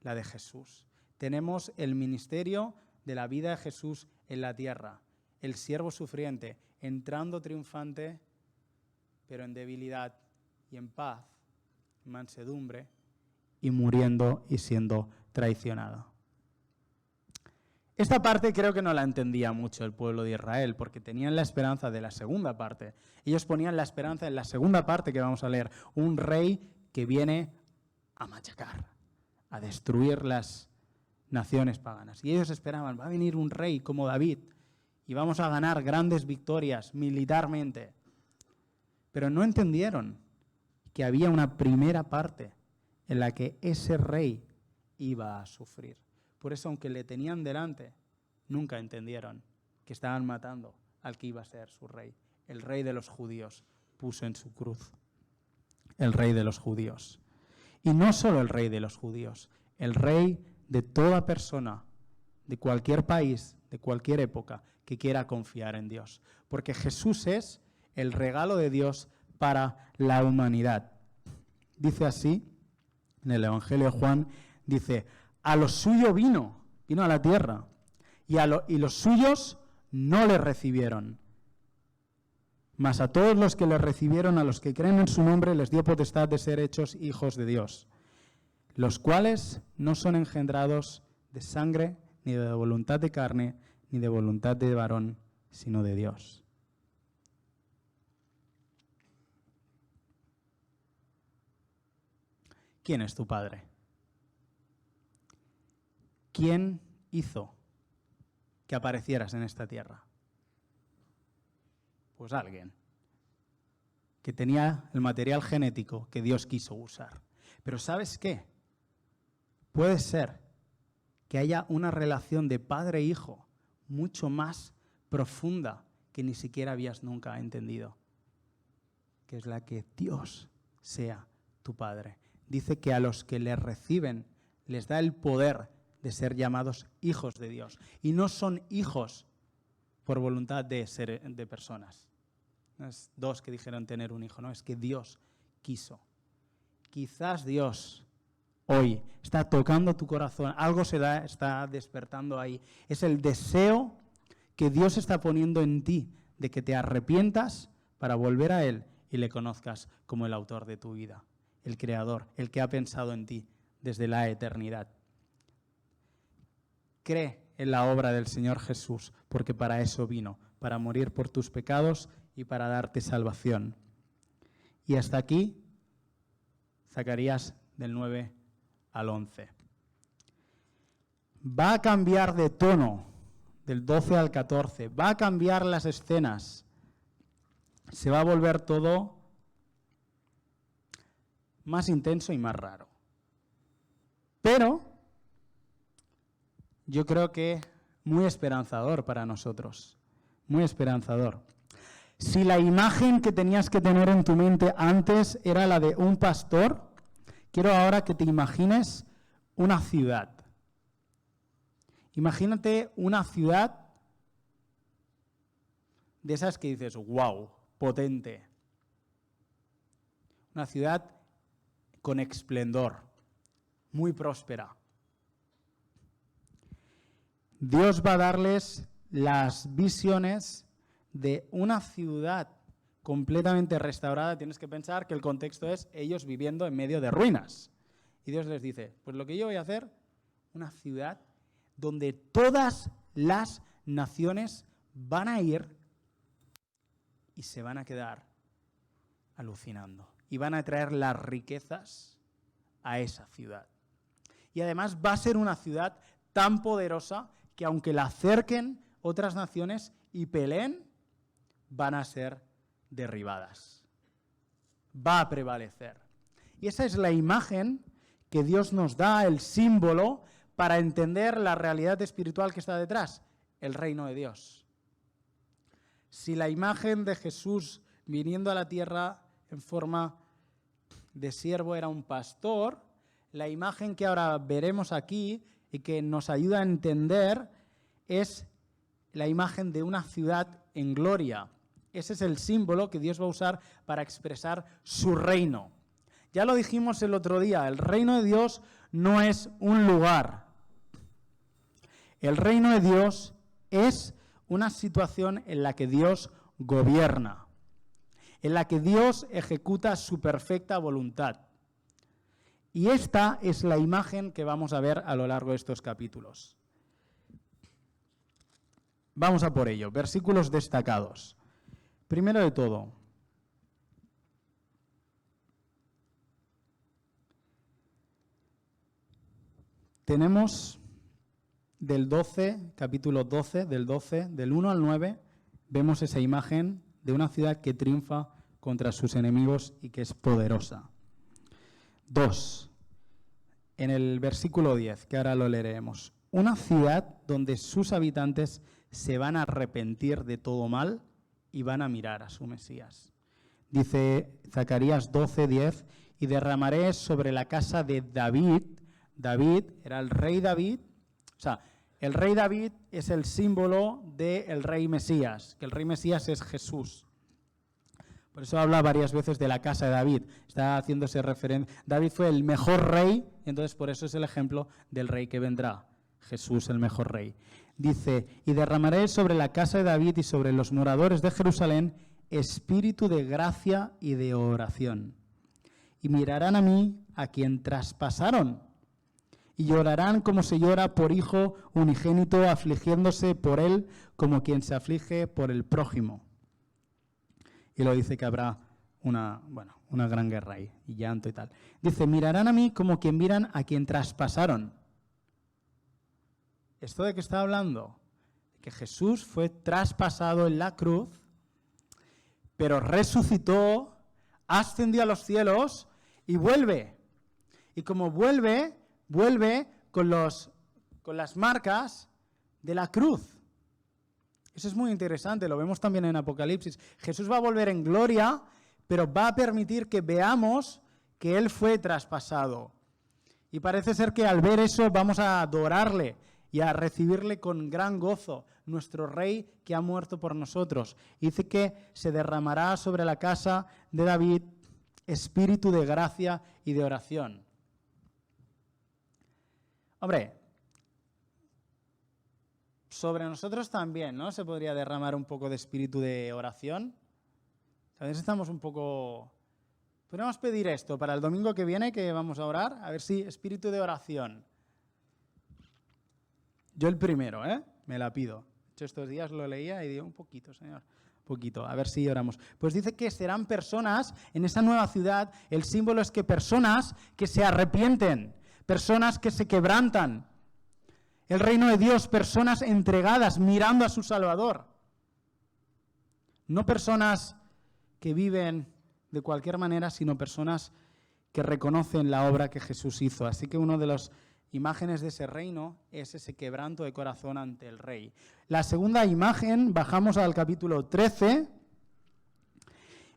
la de Jesús. Tenemos el ministerio de la vida de Jesús en la tierra, el siervo sufriente, entrando triunfante, pero en debilidad y en paz, en mansedumbre, y muriendo y siendo traicionado. Esta parte creo que no la entendía mucho el pueblo de Israel, porque tenían la esperanza de la segunda parte. Ellos ponían la esperanza en la segunda parte que vamos a leer, un rey que viene a machacar, a destruir las naciones paganas. Y ellos esperaban, va a venir un rey como David y vamos a ganar grandes victorias militarmente. Pero no entendieron que había una primera parte en la que ese rey iba a sufrir. Por eso, aunque le tenían delante, nunca entendieron que estaban matando al que iba a ser su rey. El rey de los judíos puso en su cruz. El rey de los judíos. Y no solo el rey de los judíos, el rey de toda persona, de cualquier país, de cualquier época, que quiera confiar en Dios. Porque Jesús es el regalo de Dios para la humanidad. Dice así, en el Evangelio de Juan, dice, a lo suyo vino a la tierra, y los suyos no le recibieron. Mas a todos los que le recibieron, a los que creen en su nombre, les dio potestad de ser hechos hijos de Dios, los cuales no son engendrados de sangre, ni de voluntad de carne, ni de voluntad de varón, sino de Dios. ¿Quién es tu Padre? ¿Quién hizo que aparecieras en esta tierra? Pues alguien que tenía el material genético que Dios quiso usar. Pero ¿sabes qué? Puede ser que haya una relación de padre e hijo mucho más profunda que ni siquiera habías nunca entendido, que es la que Dios sea tu Padre. Dice que a los que le reciben les da el poder de ser llamados hijos de Dios. Y no son hijos por voluntad de personas. No es dos que dijeron tener un hijo, no, es que Dios quiso. Quizás Dios hoy está tocando tu corazón, algo está despertando ahí. Es el deseo que Dios está poniendo en ti de que te arrepientas para volver a Él y le conozcas como el autor de tu vida, el creador, el que ha pensado en ti desde la eternidad. Cree en la obra del Señor Jesús, porque para eso vino, para morir por tus pecados y para darte salvación. Y hasta aquí, Zacarías del 9 al 11. Va a cambiar de tono del 12 al 14, va a cambiar las escenas, se va a volver todo más intenso y más raro. Pero yo creo que muy esperanzador para nosotros, muy esperanzador. Si la imagen que tenías que tener en tu mente antes era la de un pastor, quiero ahora que te imagines una ciudad. Imagínate una ciudad de esas que dices, wow, potente. Una ciudad con esplendor, muy próspera. Dios va a darles las visiones de una ciudad completamente restaurada. Tienes que pensar que el contexto es ellos viviendo en medio de ruinas. Y Dios les dice, pues lo que yo voy a hacer, una ciudad donde todas las naciones van a ir y se van a quedar alucinando. Y van a traer las riquezas a esa ciudad. Y además va a ser una ciudad tan poderosa que aunque la acerquen otras naciones y peleen, van a ser derribadas. Va a prevalecer. Y esa es la imagen que Dios nos da, el símbolo, para entender la realidad espiritual que está detrás, el reino de Dios. Si la imagen de Jesús viniendo a la tierra en forma de siervo era un pastor, la imagen que ahora veremos aquí y que nos ayuda a entender es la imagen de una ciudad en gloria. Ese es el símbolo que Dios va a usar para expresar su reino. Ya lo dijimos el otro día, el reino de Dios no es un lugar. El reino de Dios es una situación en la que Dios gobierna, en la que Dios ejecuta su perfecta voluntad. Y esta es la imagen que vamos a ver a lo largo de estos capítulos. Vamos a por ello, versículos destacados. Primero de todo, tenemos del 12, capítulo 12, del 1 al 9, vemos esa imagen de una ciudad que triunfa contra sus enemigos y que es poderosa. 2. En el versículo 10, que ahora lo leeremos. una ciudad donde sus habitantes se van a arrepentir de todo mal y van a mirar a su Mesías. Dice Zacarías 12:10, y derramaré sobre la casa de David. David era el rey David. O sea, el rey David es el símbolo del rey Mesías, que el rey Mesías es Jesús. Por eso habla varias veces de la casa de David. Está haciéndose referencia. David fue el mejor rey, y entonces por eso es el ejemplo del rey que vendrá. Jesús, el mejor rey. Dice, y derramaré sobre la casa de David y sobre los moradores de Jerusalén espíritu de gracia y de oración. Y mirarán a mí, a quien traspasaron, y llorarán como se llora por hijo unigénito, afligiéndose por él como quien se aflige por el prójimo. Y lo dice que habrá una gran guerra ahí, y llanto y tal. Dice, mirarán a mí como quien miran a quien traspasaron. ¿Esto de qué está hablando? Que Jesús fue traspasado en la cruz, pero resucitó, ascendió a los cielos y vuelve. Y como vuelve con las marcas de la cruz. Eso es muy interesante, lo vemos también en Apocalipsis. Jesús va a volver en gloria, pero va a permitir que veamos que Él fue traspasado. Y parece ser que al ver eso vamos a adorarle y a recibirle con gran gozo, nuestro Rey que ha muerto por nosotros. Y dice que se derramará sobre la casa de David espíritu de gracia y de oración. Hombre, sobre nosotros también, ¿no? Se podría derramar un poco de espíritu de oración. A veces estamos un poco... Podríamos pedir esto para el domingo que viene, que vamos a orar, a ver si espíritu de oración. Yo el primero, me la pido. De hecho, estos días lo leía y digo, un poquito, Señor, poquito, a ver si oramos. Pues dice que serán personas en esa nueva ciudad, el símbolo es que personas que se arrepienten, personas que se quebrantan. El reino de Dios, personas entregadas, mirando a su Salvador. No personas que viven de cualquier manera, sino personas que reconocen la obra que Jesús hizo. Así que uno de los imágenes de ese reino es ese quebranto de corazón ante el rey. La segunda imagen, bajamos al capítulo 13,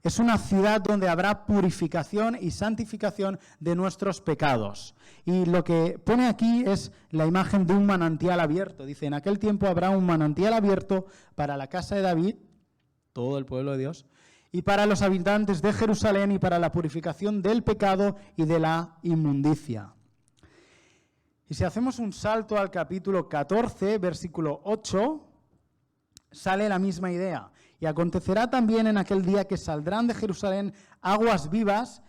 es una ciudad donde habrá purificación y santificación de nuestros pecados. Y lo que pone aquí es la imagen de un manantial abierto. Dice, en aquel tiempo habrá un manantial abierto para la casa de David, todo el pueblo de Dios, y para los habitantes de Jerusalén y para la purificación del pecado y de la inmundicia. Y si hacemos un salto al capítulo 14, versículo 8, sale la misma idea. Y acontecerá también en aquel día que saldrán de Jerusalén aguas vivas,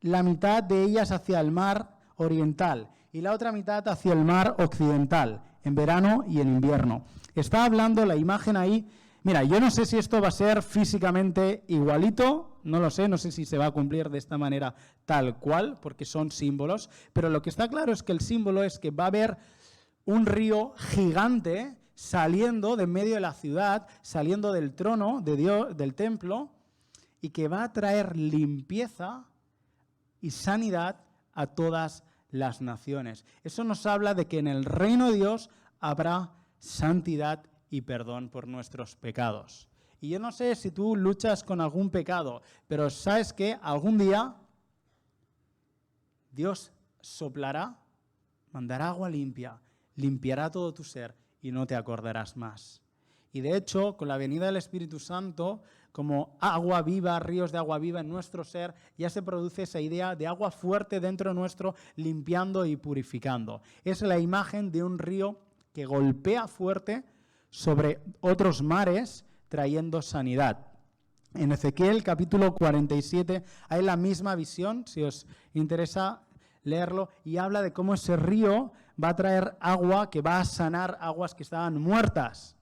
la mitad de ellas hacia el mar oriental y la otra mitad hacia el mar occidental, en verano y en invierno. Está hablando la imagen ahí. Mira, yo no sé si esto va a ser físicamente igualito, no lo sé, no sé si se va a cumplir de esta manera tal cual, porque son símbolos, pero lo que está claro es que el símbolo es que va a haber un río gigante saliendo de en medio de la ciudad, saliendo del trono de Dios, del templo, y que va a traer limpieza y sanidad a todas las naciones. Eso nos habla de que en el reino de Dios habrá santidad y perdón por nuestros pecados. Y yo no sé si tú luchas con algún pecado, pero sabes que algún día Dios soplará, mandará agua limpia, limpiará todo tu ser y no te acordarás más. Y de hecho, con la venida del Espíritu Santo, como agua viva, ríos de agua viva en nuestro ser, ya se produce esa idea de agua fuerte dentro nuestro, limpiando y purificando. Es la imagen de un río que golpea fuerte sobre otros mares, trayendo sanidad. En Ezequiel capítulo 47 hay la misma visión, si os interesa leerlo, y habla de cómo ese río va a traer agua que va a sanar aguas que estaban muertas.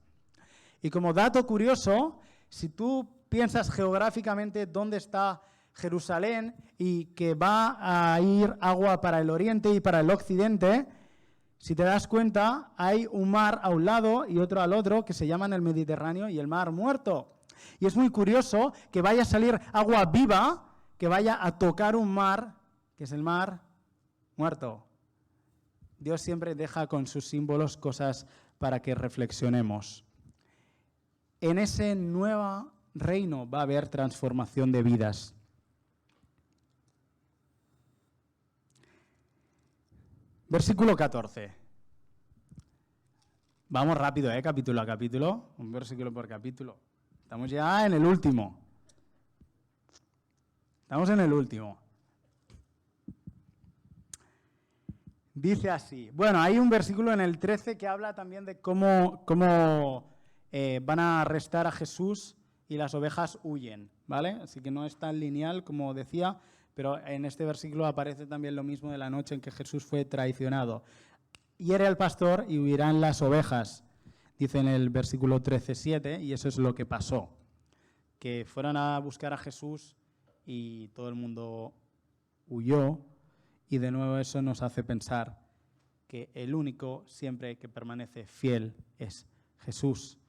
Y como dato curioso, si tú piensas geográficamente dónde está Jerusalén y que va a ir agua para el oriente y para el occidente, si te das cuenta, hay un mar a un lado y otro al otro que se llaman el Mediterráneo y el Mar Muerto. Y es muy curioso que vaya a salir agua viva, que vaya a tocar un mar, que es el Mar Muerto. Dios siempre deja con sus símbolos cosas para que reflexionemos. En ese nuevo reino va a haber transformación de vidas. Versículo 14. Vamos rápido, capítulo a capítulo, un versículo por capítulo. Estamos ya en el último. Dice así. Bueno, hay un versículo en el 13 que habla también de cómo van a arrestar a Jesús y las ovejas huyen, ¿vale? Así que no es tan lineal como decía, pero en este versículo aparece también lo mismo de la noche en que Jesús fue traicionado. Hiere al pastor y huirán las ovejas, dice en el versículo 13:7, y eso es lo que pasó. Que fueron a buscar a Jesús y todo el mundo huyó, y de nuevo eso nos hace pensar que el único siempre que permanece fiel es Jesús.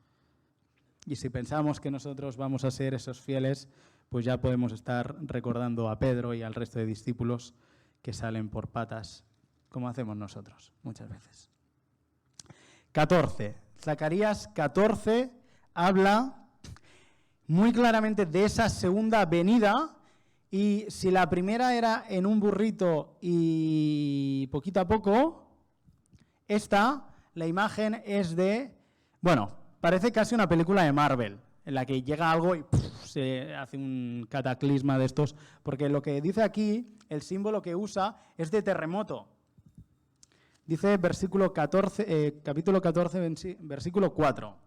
Y si pensamos que nosotros vamos a ser esos fieles, pues ya podemos estar recordando a Pedro y al resto de discípulos que salen por patas, como hacemos nosotros muchas veces. 14. Zacarías 14 habla muy claramente de esa segunda venida, y si la primera era en un burrito y poquito a poco, la imagen es de, parece casi una película de Marvel, en la que llega algo y se hace un cataclisma de estos, porque lo que dice aquí, el símbolo que usa, es de terremoto. Dice capítulo 14, versículo 4.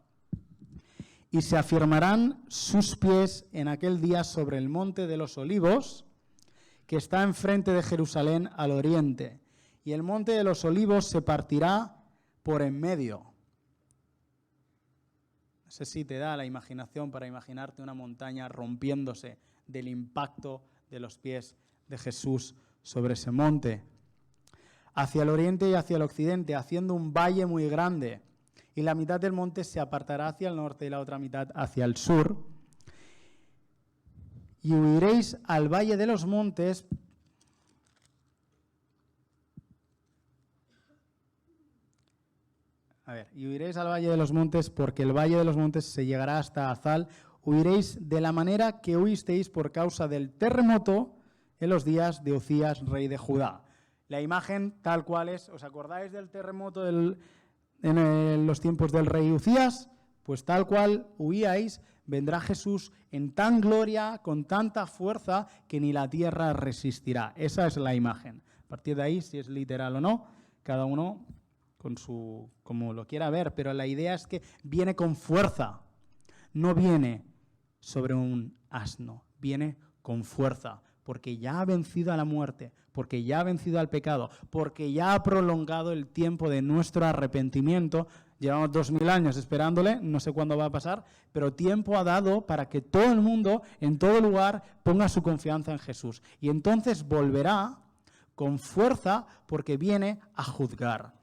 Y se afirmarán sus pies en aquel día sobre el monte de los Olivos, que está enfrente de Jerusalén al oriente. Y el monte de los Olivos se partirá por en medio. No sé si te da la imaginación para imaginarte una montaña rompiéndose del impacto de los pies de Jesús sobre ese monte. Hacia el oriente y hacia el occidente, haciendo un valle muy grande. Y la mitad del monte se apartará hacia el norte y la otra mitad hacia el sur. Y huiréis al valle de los montes. Y huiréis al valle de los montes, porque el valle de los montes se llegará hasta Azal. Huiréis de la manera que huisteis por causa del terremoto en los días de Uzías, rey de Judá. La imagen tal cual es. ¿Os acordáis del terremoto en los tiempos del rey Uzías? Pues tal cual huíais, vendrá Jesús en tan gloria, con tanta fuerza, que ni la tierra resistirá. Esa es la imagen. A partir de ahí, si es literal o no, cada uno como lo quiera ver, pero la idea es que viene con fuerza. No viene sobre un asno, viene con fuerza, porque ya ha vencido a la muerte, porque ya ha vencido al pecado, porque ya ha prolongado el tiempo de nuestro arrepentimiento. Llevamos 2000 años esperándole, no sé cuándo va a pasar, pero tiempo ha dado para que todo el mundo, en todo lugar, ponga su confianza en Jesús. Y entonces volverá con fuerza, porque viene a juzgar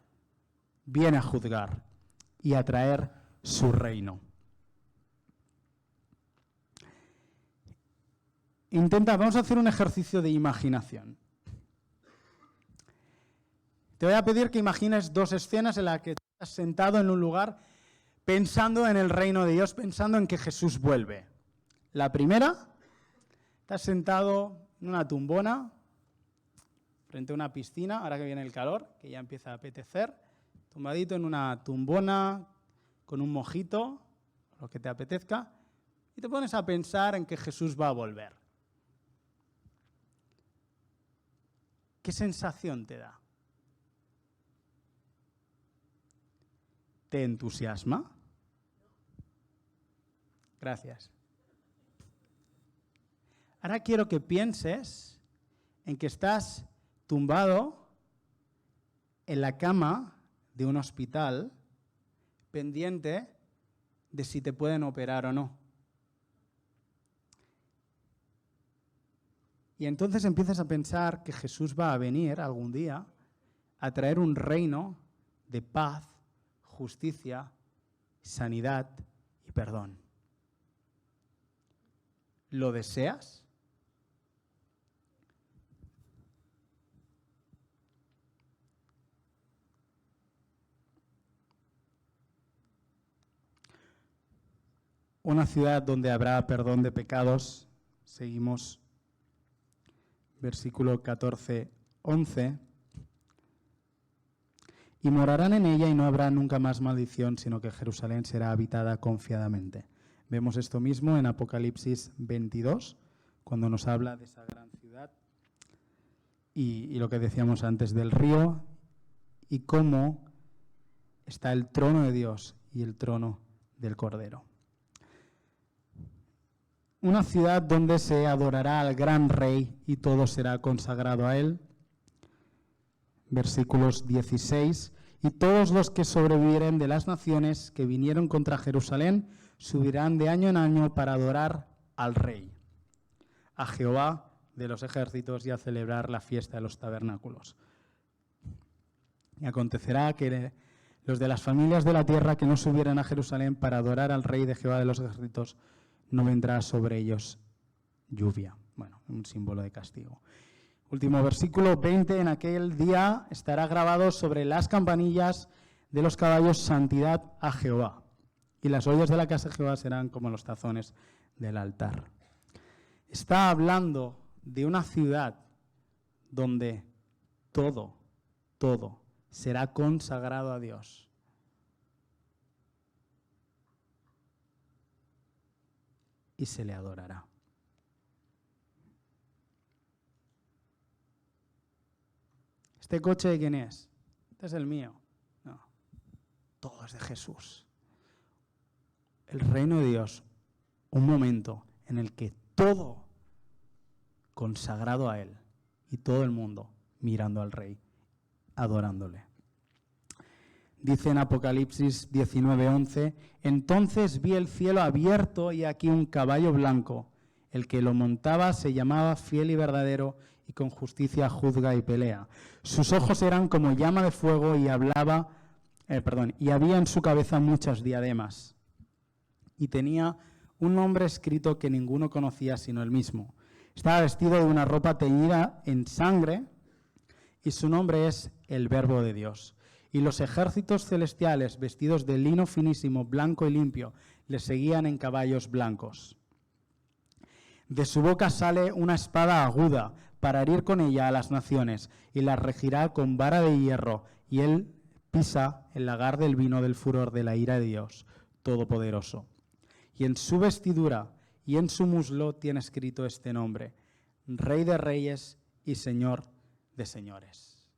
y a traer su reino. Vamos a hacer un ejercicio de imaginación. Te voy a pedir que imagines dos escenas en las que estás sentado en un lugar pensando en el reino de Dios, pensando en que Jesús vuelve. La primera, estás sentado en una tumbona, frente a una piscina, ahora que viene el calor, que ya empieza a apetecer, tumbadito en una tumbona, con un mojito, lo que te apetezca, y te pones a pensar en que Jesús va a volver. ¿Qué sensación te da? ¿Te entusiasma? Gracias. Ahora quiero que pienses en que estás tumbado en la cama de un hospital, pendiente de si te pueden operar o no. Y entonces empiezas a pensar que Jesús va a venir algún día a traer un reino de paz, justicia, sanidad y perdón. ¿Lo deseas? una ciudad donde habrá perdón de pecados. Seguimos, versículo 14, 11. Y morarán en ella y no habrá nunca más maldición, sino que Jerusalén será habitada confiadamente. Vemos esto mismo en Apocalipsis 22, cuando nos habla de esa gran ciudad y lo que decíamos antes del río y cómo está el trono de Dios y el trono del Cordero. Una ciudad donde se adorará al gran Rey y todo será consagrado a él. Versículos 16. Y todos los que sobrevivieren de las naciones que vinieron contra Jerusalén subirán de año en año para adorar al Rey, a Jehová de los ejércitos y a celebrar la fiesta de los tabernáculos. Y acontecerá que los de las familias de la tierra que no subieran a Jerusalén para adorar al Rey de Jehová de los ejércitos, no vendrá sobre ellos lluvia. Bueno, un símbolo de castigo. Último versículo 20. En aquel día estará grabado sobre las campanillas de los caballos santidad a Jehová. Y las ollas de la casa de Jehová serán como los tazones del altar. Está hablando de una ciudad donde todo será consagrado a Dios. Y se le adorará. ¿Este coche de quién es? Este es el mío. No, todo es de Jesús. El reino de Dios, un momento en el que todo consagrado a Él y todo el mundo mirando al Rey, adorándole. Dice en Apocalipsis 19:11, entonces vi el cielo abierto y aquí un caballo blanco. El que lo montaba se llamaba Fiel y Verdadero y con justicia juzga y pelea. Sus ojos eran como llama de fuego y y había en su cabeza muchas diademas. Y tenía un nombre escrito que ninguno conocía sino él mismo. Estaba vestido de una ropa teñida en sangre y su nombre es el Verbo de Dios. Y los ejércitos celestiales, vestidos de lino finísimo, blanco y limpio, le seguían en caballos blancos. De su boca sale una espada aguda para herir con ella a las naciones y las regirá con vara de hierro, y él pisa el lagar del vino del furor de la ira de Dios Todopoderoso. Y en su vestidura y en su muslo tiene escrito este nombre: Rey de Reyes y Señor de Señores.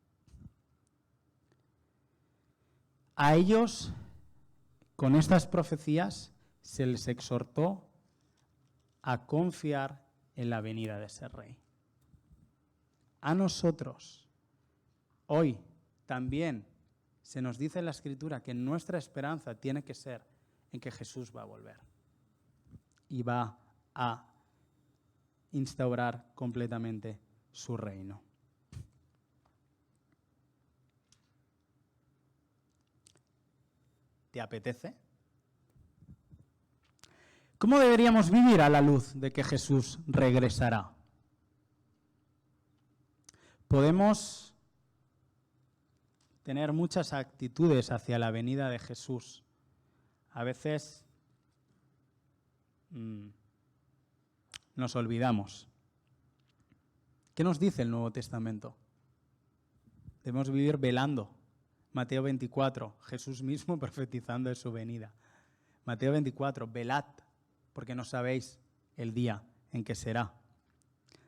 A ellos, con estas profecías, se les exhortó a confiar en la venida de ese Rey. A nosotros, hoy también se nos dice en la Escritura que nuestra esperanza tiene que ser en que Jesús va a volver y va a instaurar completamente su reino. ¿Te apetece? ¿Cómo deberíamos vivir a la luz de que Jesús regresará? Podemos tener muchas actitudes hacia la venida de Jesús. A veces nos olvidamos. ¿Qué nos dice el Nuevo Testamento? Debemos vivir velando. Mateo 24, Jesús mismo profetizando de su venida. Mateo 24, velad, porque no sabéis el día en que será.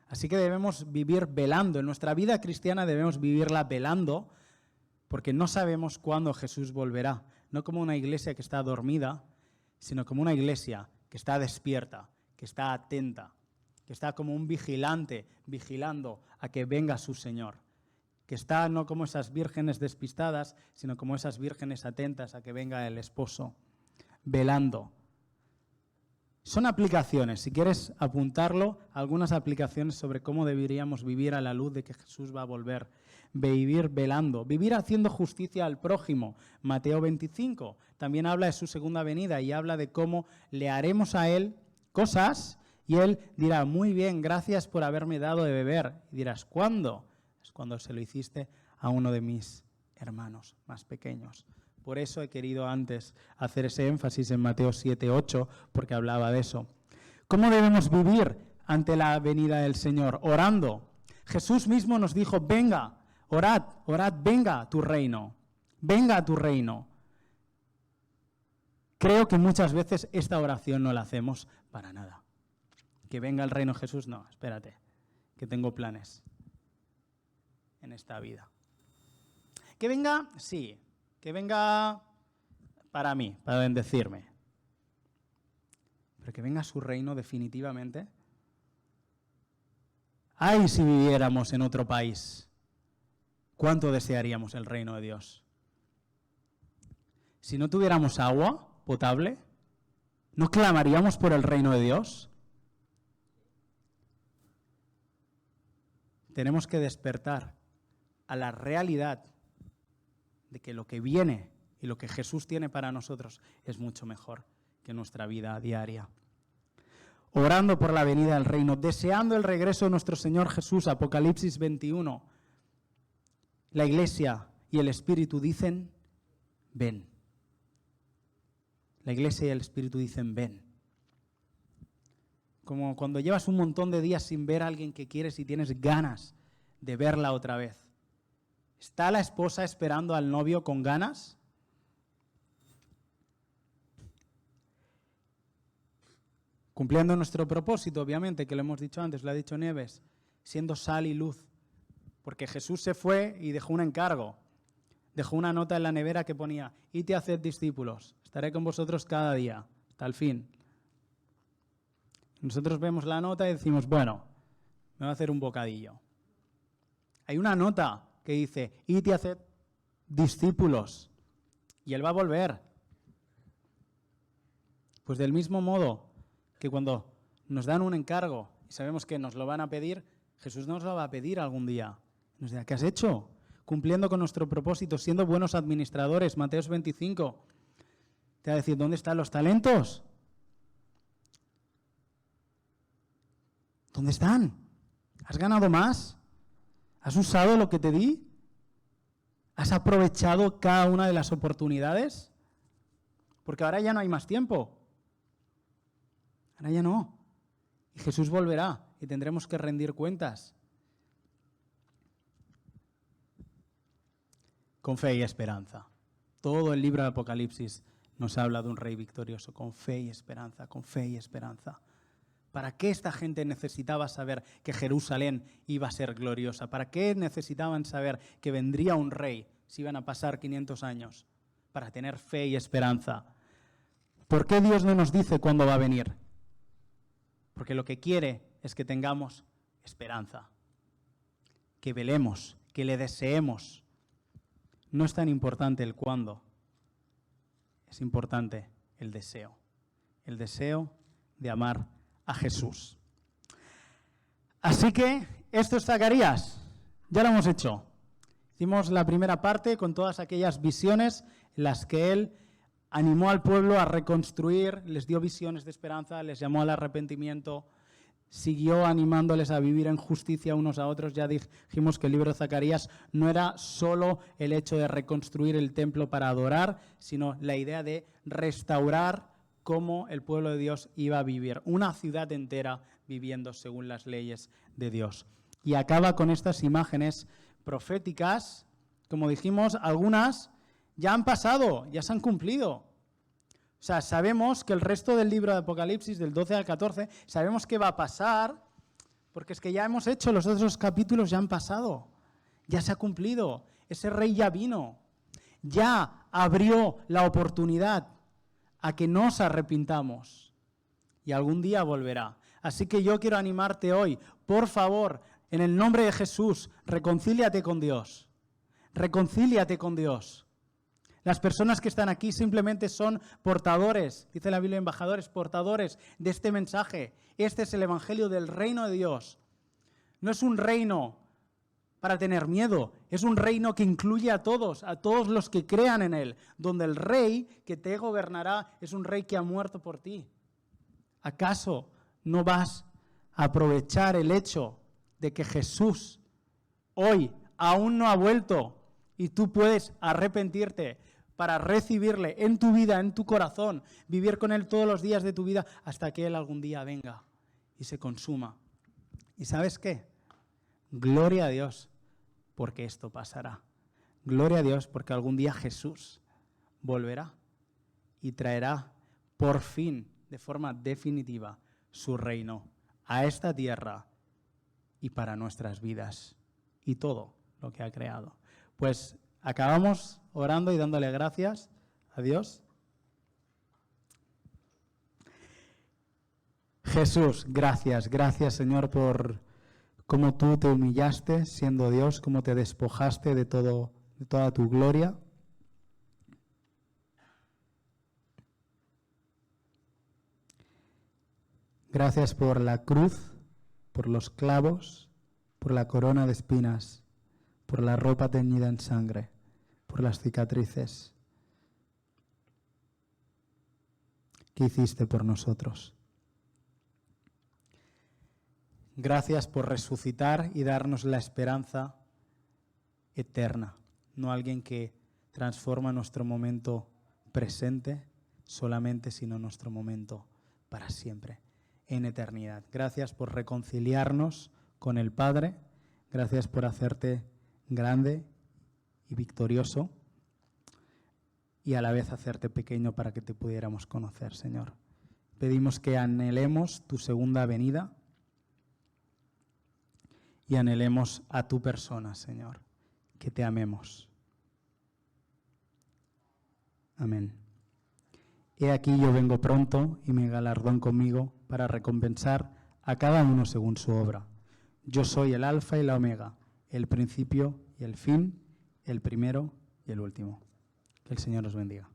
Así que debemos vivir velando. En nuestra vida cristiana debemos vivirla velando, porque no sabemos cuándo Jesús volverá. No como una iglesia que está dormida, sino como una iglesia que está despierta, que está atenta, que está como un vigilante vigilando a que venga su Señor. Que está no como esas vírgenes despistadas, sino como esas vírgenes atentas a que venga el esposo, velando. Son aplicaciones, si quieres apuntarlo, algunas aplicaciones sobre cómo deberíamos vivir a la luz de que Jesús va a volver. Vivir velando, vivir haciendo justicia al prójimo. Mateo 25 también habla de su segunda venida y habla de cómo le haremos a él cosas y él dirá, muy bien, gracias por haberme dado de beber. Y dirás, ¿cuándo? Es cuando se lo hiciste a uno de mis hermanos más pequeños. Por eso he querido antes hacer ese énfasis en Mateo 7:8, porque hablaba de eso. ¿Cómo debemos vivir ante la venida del Señor? Orando. Jesús mismo nos dijo, venga, orad, venga a tu reino, venga a tu reino. Creo que muchas veces esta oración no la hacemos para nada. Que venga el reino de Jesús, no, espérate, que tengo planes en esta vida. Que venga, sí, que venga para mí, para bendecirme. Pero que venga su reino definitivamente. Ay, si viviéramos en otro país, ¿cuánto desearíamos el reino de Dios? Si no tuviéramos agua potable, ¿no clamaríamos por el reino de Dios? Tenemos que despertar a la realidad de que lo que viene y lo que Jesús tiene para nosotros es mucho mejor que nuestra vida diaria. Orando por la venida del reino, deseando el regreso de nuestro Señor Jesús, Apocalipsis 21. La Iglesia y el Espíritu dicen, ven. La Iglesia y el Espíritu dicen, ven. Como cuando llevas un montón de días sin ver a alguien que quieres y tienes ganas de verla otra vez. ¿Está la esposa esperando al novio con ganas? Cumpliendo nuestro propósito, obviamente, que lo hemos dicho antes, lo ha dicho Nieves, siendo sal y luz. Porque Jesús se fue y dejó un encargo. Dejó una nota en la nevera que ponía, id y haced discípulos, estaré con vosotros cada día, hasta el fin. Nosotros vemos la nota y decimos, bueno, me voy a hacer un bocadillo. Hay una nota que dice, id y haced discípulos, y Él va a volver. Pues del mismo modo que cuando nos dan un encargo y sabemos que nos lo van a pedir, Jesús nos lo va a pedir algún día. Nos dirá, ¿qué has hecho? Cumpliendo con nuestro propósito, siendo buenos administradores, Mateo 25. Te va a decir, ¿dónde están los talentos? ¿Dónde están? ¿Has ganado más? ¿Has usado lo que te di? ¿Has aprovechado cada una de las oportunidades? Porque ahora ya no hay más tiempo. Ahora ya no. Y Jesús volverá y tendremos que rendir cuentas. Con fe y esperanza. Todo el libro de Apocalipsis nos habla de un rey victorioso, con fe y esperanza, con fe y esperanza. ¿Para qué esta gente necesitaba saber que Jerusalén iba a ser gloriosa? ¿Para qué necesitaban saber que vendría un rey si iban a pasar 500 años? Para tener fe y esperanza. ¿Por qué Dios no nos dice cuándo va a venir? Porque lo que quiere es que tengamos esperanza, que velemos, que le deseemos. No es tan importante el cuándo, es importante el deseo de amar a Jesús. Así que esto es Zacarías, ya lo hemos hecho. Hicimos la primera parte con todas aquellas visiones en las que él animó al pueblo a reconstruir, les dio visiones de esperanza, les llamó al arrepentimiento, siguió animándoles a vivir en justicia unos a otros. Ya dijimos que el libro de Zacarías no era solo el hecho de reconstruir el templo para adorar, sino la idea de restaurar cómo el pueblo de Dios iba a vivir, una ciudad entera viviendo según las leyes de Dios. Y acaba con estas imágenes proféticas, como dijimos, algunas ya han pasado, ya se han cumplido. O sea, sabemos que el resto del libro de Apocalipsis, del 12 al 14, sabemos qué va a pasar, porque es que ya hemos hecho, los otros capítulos ya han pasado, ya se ha cumplido, ese rey ya vino, ya abrió la oportunidad a que nos arrepintamos y algún día volverá. Así que yo quiero animarte hoy, por favor, en el nombre de Jesús, reconcíliate con Dios, reconcíliate con Dios. Las personas que están aquí simplemente son portadores, dice la Biblia, embajadores, portadores de este mensaje. Este es el evangelio del reino de Dios. No es un reino para tener miedo, es un reino que incluye a todos los que crean en él, donde el rey que te gobernará es un rey que ha muerto por ti. ¿Acaso no vas a aprovechar el hecho de que Jesús hoy aún no ha vuelto y tú puedes arrepentirte, para recibirle en tu vida, en tu corazón, vivir con Él todos los días de tu vida hasta que Él algún día venga y se consuma. ¿Y sabes qué? Gloria a Dios, porque esto pasará. Gloria a Dios, porque algún día Jesús volverá y traerá por fin, de forma definitiva, su reino a esta tierra y para nuestras vidas y todo lo que ha creado. Pues acabamos orando y dándole gracias a Dios. Jesús, gracias Señor por cómo tú te humillaste siendo Dios, cómo te despojaste de toda tu gloria. Gracias por la cruz, por los clavos, por la corona de espinas, por la ropa teñida en sangre, por las cicatrices que hiciste por nosotros. Gracias por resucitar y darnos la esperanza eterna, no alguien que transforma nuestro momento presente solamente, sino nuestro momento para siempre, en eternidad. Gracias por reconciliarnos con el Padre, gracias por hacerte grande y victorioso y a la vez hacerte pequeño para que te pudiéramos conocer, Señor. Pedimos que anhelemos tu segunda venida y anhelemos a tu persona, Señor, que te amemos. Amén. He aquí yo vengo pronto y mi galardón conmigo para recompensar a cada uno según su obra. Yo soy el Alfa y la Omega, el principio y el fin, el primero y el último. Que el Señor os bendiga.